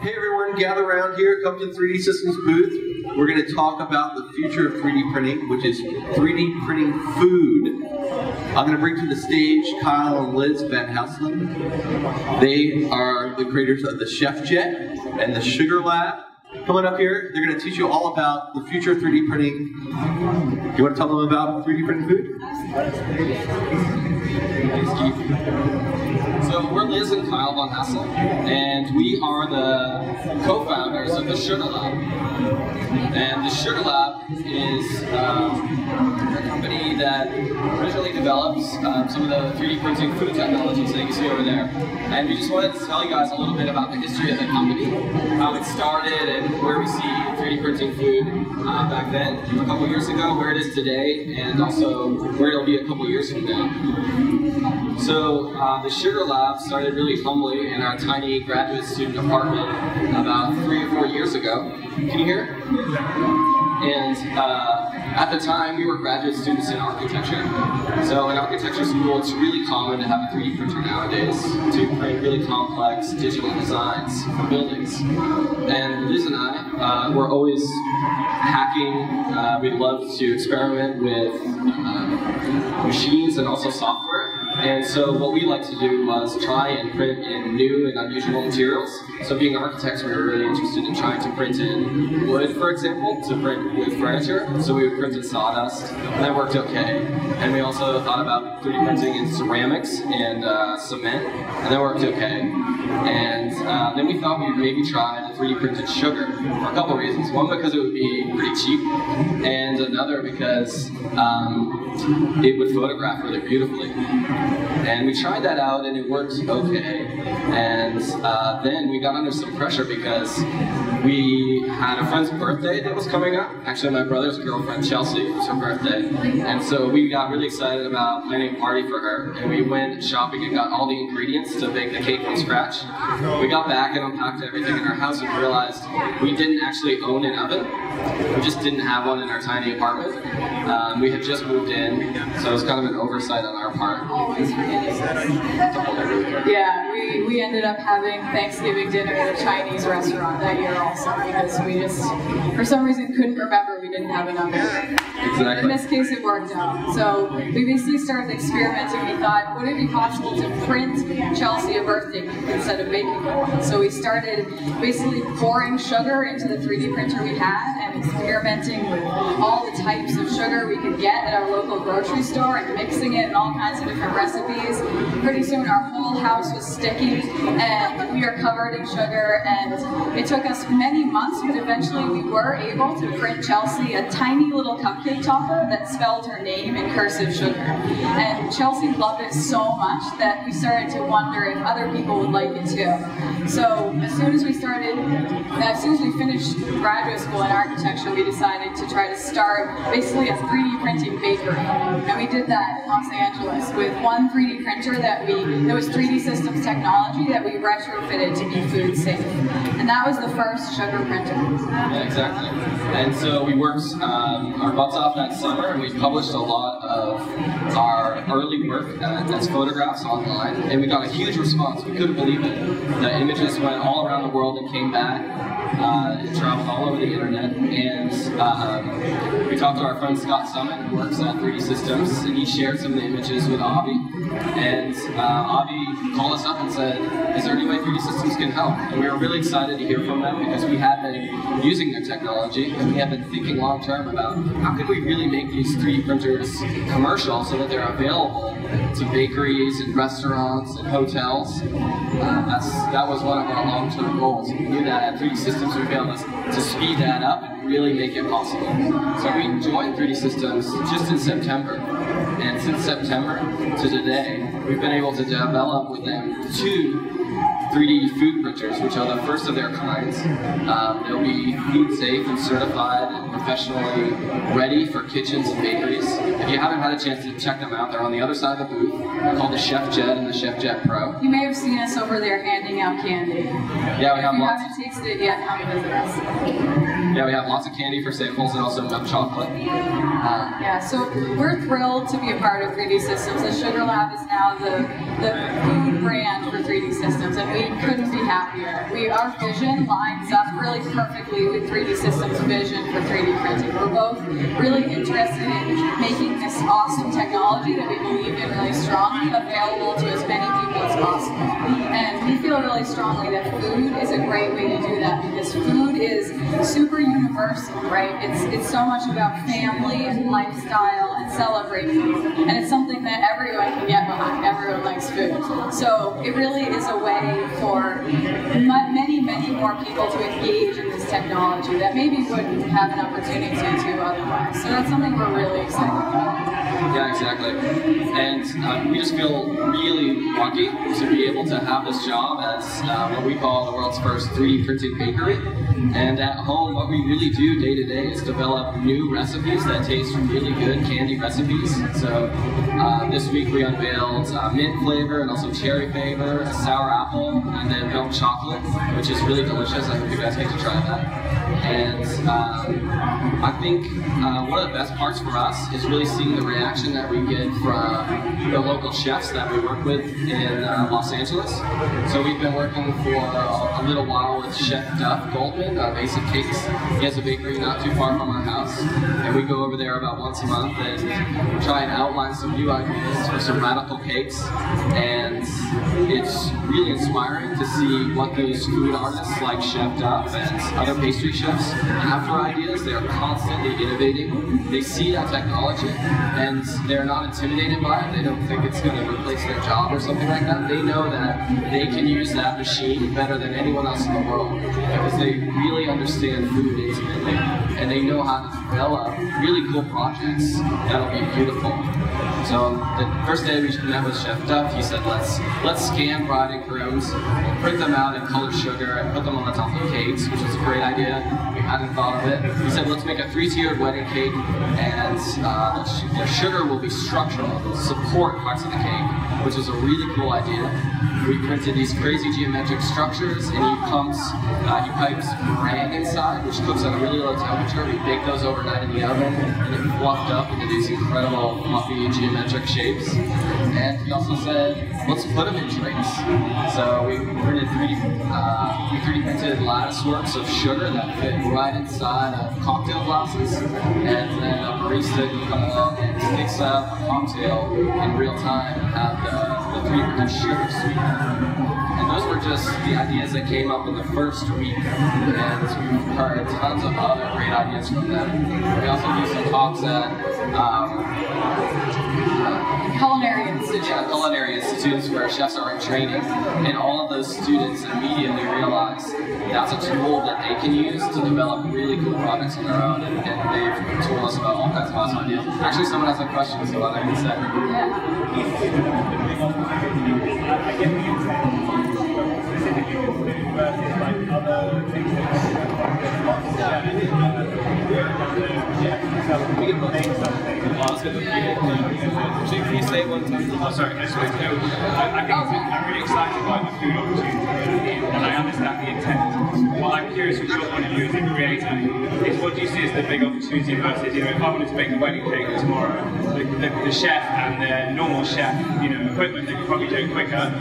Hey everyone, gather around here, come to the 3D Systems booth. We're going to talk about the future of 3D printing, which is 3D printing food. I'm going to bring to the stage Kyle and Liz Van Houselen. They are the creators of the ChefJet and the Sugar Lab. Coming up here, they're going to teach you all about the future of 3D printing. You want to tell them about 3D printing food? Thanks, Keith. So we're Liz and Kyle Van Houselen, and we are the co-founders of the Sugar Lab. And the Sugar Lab is a company that originally develops some of the 3D printing food technologies that you see over there. And we just wanted to tell you guys a little bit about the history of the company, how it started, and where we see 3D printing food back then, a couple years ago, where it is today, and also where it'll be a couple years from now. So the Sugar Lab started really humbly in our tiny graduate student apartment about 3 or 4 years ago. Can you hear? And at the time, we were graduate students in architecture. So in architecture school, it's really common to have a 3D printer nowadays to print really complex digital designs for buildings. And Liz and I were always hacking. We loved to experiment with machines and also software. And so what we liked to do was try and print in new and unusual materials. So being architects, we were really interested in trying to print in wood, for example, to print with furniture. So we would print in sawdust, and that worked okay. And we also thought about 3D printing in ceramics and cement, and that worked okay. And then we thought we would maybe try the 3D printed sugar for a couple of reasons. One, because it would be pretty cheap, and another because it would photograph really beautifully. And we tried that out and it worked okay. And then we got under some pressure because we had a friend's birthday that was coming up. Actually, my brother's girlfriend, Chelsea, it was her birthday. And so we got really excited about planning a party for her. And we went shopping and got all the ingredients to bake the cake from scratch. We got back and unpacked everything in our house and realized we didn't actually own an oven. We just didn't have one in our tiny apartment. We had just moved in, so it was kind of an oversight on our part. Yeah, we ended up having Thanksgiving dinner at a Chinese restaurant that year also because we just, for some reason, couldn't remember we didn't have enough. Exactly. In this case, it worked out. So we basically started experimenting. We thought, would it be possible to print Chelsea a birthday cake instead of baking one? So we started basically pouring sugar into the 3D printer we had and experimenting with all the types of sugar we could get at our local grocery store and mixing it in all kinds of different recipes. Pretty soon our whole house was sticky and we are covered in sugar, and it took us many months, but eventually we were able to print Chelsea a tiny little cupcake topper that spelled her name in cursive sugar. And Chelsea loved it so much that we started to wonder if other people would like it too. So as soon as we finished graduate school in architecture, we decided to try to start basically a 3D printing bakery. And we did that in Los Angeles with one 3D printer that was 3D Systems technology that we retrofitted to be food safe. And that was the first sugar printer. Yeah, exactly. And so we worked our butts off that summer, and we published a lot of our early work as photographs online, and we got a huge response. We couldn't believe it. The images went all around the world and came back. It traveled all over the internet, and we talked to our friend Scott Summit, who works at 3D Systems, and he shared some of the images with Avi. And Avi called us up and said, is there any way 3D Systems can help? And we were really excited to hear from them because we had been using their technology, and we had been thinking long term about how could we really make these 3D printers commercial so that they're available to bakeries and restaurants and hotels. That was one of our long-term goals. We knew that at 3D Systems we'd be able to speed that up and really make it possible. So we joined 3D Systems just in September. And since September to today, we've been able to develop with them 2 3D food printers, which are the first of their kinds. They'll be food safe and certified and professionally ready for kitchens and bakeries. If you haven't had a chance to check them out, they're on the other side of the booth. They're called the ChefJet and the ChefJet Pro. You may have seen us over there handing out candy. Yeah, we have If you lots. haven't tasted it yet, come visit us. Yeah, we have lots of candy for samples and also milk chocolate. Yeah, so we're thrilled to be a part of 3D Systems. The Sugar Lab is now the food brand for 3D Systems, and we couldn't be happier. Our vision lines up really perfectly with 3D Systems' vision for 3D printing. We're both really interested in making this awesome technology that we believe in really strongly available to as many people as possible. And we feel really strongly that food is a great way to do that, because food is super universal, right? It's so much about family and lifestyle and celebrating, and it's something that everyone can get behind. Everyone likes food. So it really is a way for many, many more people to engage in this technology that maybe wouldn't have an opportunity to otherwise. So that's something we're really excited about. Yeah, exactly. And we just feel really lucky to be able to have this job as what we call the world's first 3D printing bakery. And at home, what we really do day to day is develop new recipes that taste really good candy recipes. So this week we unveiled mint flavor and also cherry flavor, a sour apple, and then milk chocolate, which is really delicious. I hope you guys get to try that. And I think one of the best parts for us is really seeing the reaction that we get from the local chefs that we work with in Los Angeles. So we've been working for a little while with Chef Duff Goldman, Basic Cakes. He has a bakery not too far from our house, and we go over there about once a month and try and outline some new ideas for some radical cakes. And it's really inspiring to see what those food artists like Chef Duff and other pastry chefs have for ideas. They are constantly innovating. They see that technology and they're not intimidated by it. They don't think it's going to replace their job or something like that. They know that they can use that machine better than anyone else in the world because they really understand food intimately and they know how to develop really cool projects that'll be beautiful. So the first day we met with Chef Duff, he said, let's scan bride and grooms, print them out in colored sugar, and put them on the top of cakes, which was a great idea. We hadn't thought of it. He said, let's make a 3-tiered wedding cake, and the sugar will be structural, it'll support parts of the cake, which is a really cool idea. We printed these crazy geometric structures, and he pipes meringue inside, which cooks at a really low temperature. We baked those overnight in the oven, and it fluffed up into these incredible fluffy geometric shapes. And he also said, let's put them in drinks. So we printed 3D printed lattice works of sugar that fit right inside of cocktail glasses, and then a barista can come along and mix up a cocktail in real time and have the 3D printed sugar sweetener. And those were just the ideas that came up in the first week, and we've heard tons of other great ideas from them. We also do some talks at culinary institutes where chefs are in training, and all of those students immediately realize that's a tool that they can use to develop really cool products on their own, and they've told us about all kinds of awesome ideas. Actually, someone has a question, so I can say. Can you say one time? Oh, sorry, I just wanted to know. I'm really excited by the food opportunity, and I understand the intent. What I'm curious from your point of view as a creator is what do you see as the big opportunity versus, if I wanted to make a wedding cake tomorrow, the chef and the normal chef, equipment, they could probably do it quicker.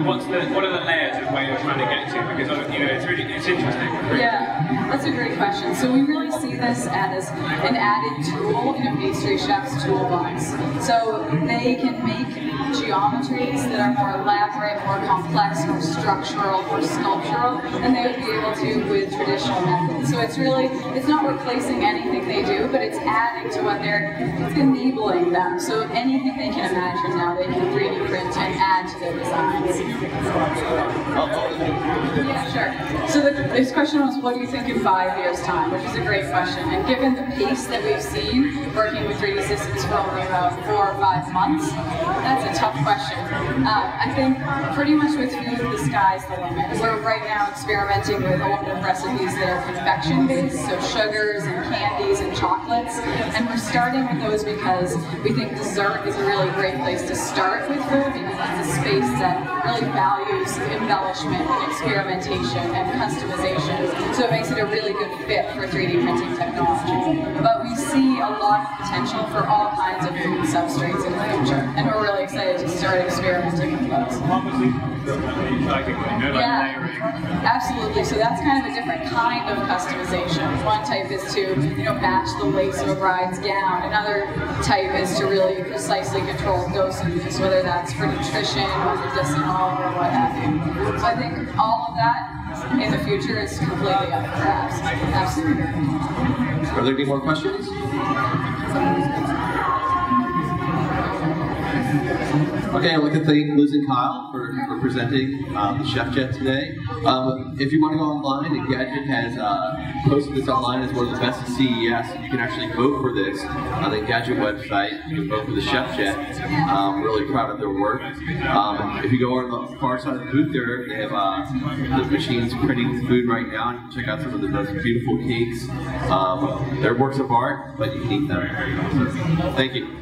What are the layers of where you're trying to get to? Because it's interesting. Yeah, that's a great question. So we really see this as an added tool in a pastry chef's toolbox. So they can make geometries that are more elaborate, more complex, more structural, more sculptural than they would be able to with traditional methods. So it's not replacing anything they do, but it's adding to what it's enabling them. So anything they can imagine now, they can 3D print and add to their designs. Yeah, sure. So this question was, what do you think in 5 years' time? Which is a great question. And given the pace that we've seen working with 3D Systems for only about 4 or 5 months, that's a tough question. I think pretty much with food, the sky's the limit. We're right now experimenting with a lot of recipes that are confection-based, so sugars and candies and chocolates. And we're starting with those because we think dessert is a really great place to start with food, because it's a space that really values embellishment and experimentation and customization. So it makes it a really good fit for 3D printing technology. But we see a lot of potential for all kinds of food substrates in the future, and we're really excited to start experimenting with those. Yeah, absolutely. So that's kind of a different kind of customization. One type is to match the lace of a bride's gown. Another type is to really precisely control dosages, whether that's for nutrition or medicinal or what have you. So I think all of that in the future is completely up for grabs. Absolutely. Are there any more questions? Okay, I'd like to thank Liz and Kyle for presenting the ChefJet today. If you want to go online, Gadget has posted this online as one of the best at CES. You can actually vote for this on the Gadget website. You can vote for the ChefJet. I'm really proud of their work. If you go on the far side of the booth there, they have the machines printing food right now. You can check out some of the most beautiful cakes. They're works of art, but you can eat them. Thank you.